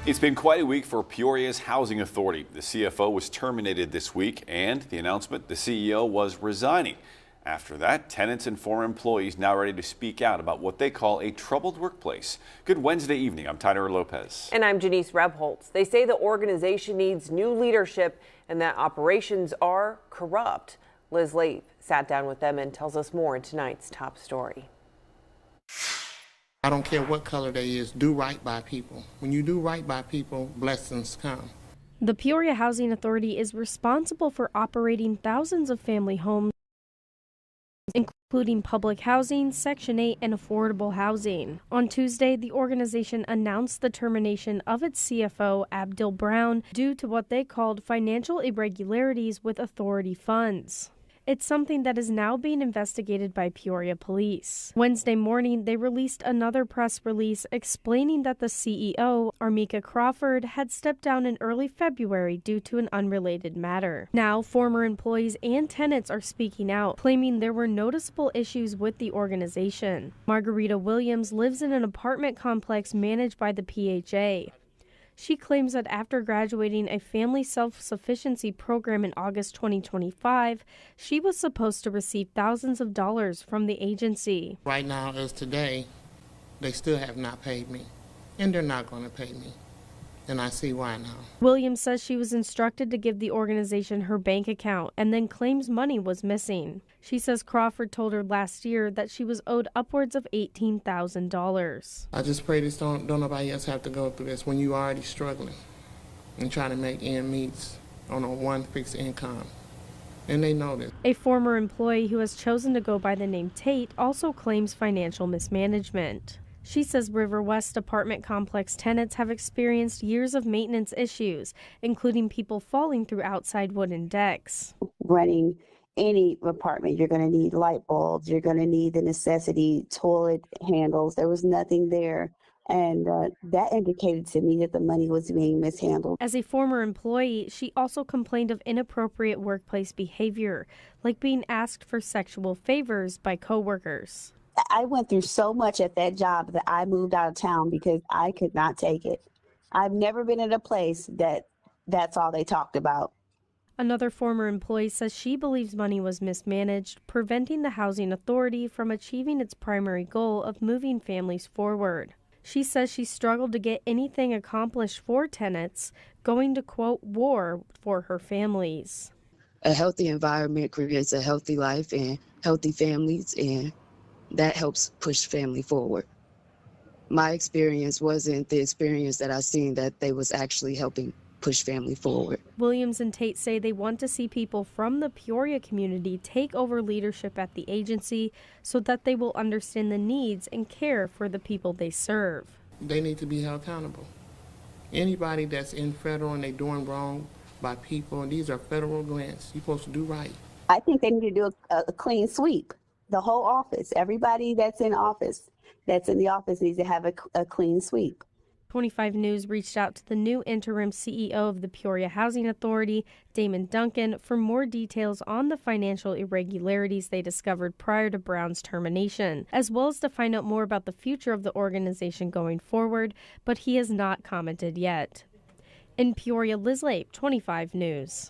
It's been quite a week for Peoria's Housing Authority. The CFO was terminated this week, and the announcement the CEO was resigning. After that, tenants and former employees now ready to speak out about what they call a troubled workplace. Good Wednesday evening. I'm Tyler Lopez. And I'm Janice Rebholz. They say the organization needs new leadership and that operations are corrupt. Liz Leib sat down with them and tells us more in tonight's top story. I don't care what color they is, do right by people. When you do right by people, blessings come. The Peoria Housing Authority is responsible for operating thousands of family homes, including public housing, Section 8, and affordable housing. On Tuesday, the organization announced the termination of its CFO, Abdil Brown, due to what they called financial irregularities with authority funds. It's something that is now being investigated by Peoria police. Wednesday morning, they released another press release explaining that the CEO, Armika Crawford, had stepped down in early February due to an unrelated matter. Now, former employees and tenants are speaking out, claiming there were noticeable issues with the organization. Margarita Williams lives in an apartment complex managed by the PHA. She claims that after graduating a family self-sufficiency program in August 2025, she was supposed to receive thousands of dollars from the agency. Right now, as today, they still have not paid me, and they're not going to pay me. And I see why now. Williams says she was instructed to give the organization her bank account and then claims money was missing. She says Crawford told her last year that she was owed upwards of $18,000. I just pray this don't nobody else have to go through this when you already struggling and trying to make ends meet on a one fixed income. And they know this. A former employee who has chosen to go by the name Tate also claims financial mismanagement. She says River West apartment complex tenants have experienced years of maintenance issues, including people falling through outside wooden decks. Running any apartment, you're going to need light bulbs, you're going to need the necessity toilet handles. There was nothing there. And that indicated to me that the money was being mishandled. As a former employee, she also complained of inappropriate workplace behavior, like being asked for sexual favors by coworkers. I went through so much at that job that I moved out of town because I could not take it. I've never been at a place that's all they talked about. Another former employee says she believes money was mismanaged, preventing the housing authority from achieving its primary goal of moving families forward. She says she struggled to get anything accomplished for tenants, going to, quote, war for her families. A healthy environment creates a healthy life and healthy families, and that helps push family forward. My experience wasn't the experience that I seen that they was actually helping push family forward. Williams and Tate say they want to see people from the Peoria community take over leadership at the agency so that they will understand the needs and care for the people they serve. They need to be held accountable. Anybody that's in federal and they doing wrong by people, and these are federal grants, you're supposed to do right. I think they need to do a clean sweep. The whole office, everybody that's in the office needs to have a clean sweep. 25 News reached out to the new interim CEO of the Peoria Housing Authority, Damon Duncan, for more details on the financial irregularities they discovered prior to Brown's termination, as well as to find out more about the future of the organization going forward, but he has not commented yet. In Peoria, Liz Leib, 25 News.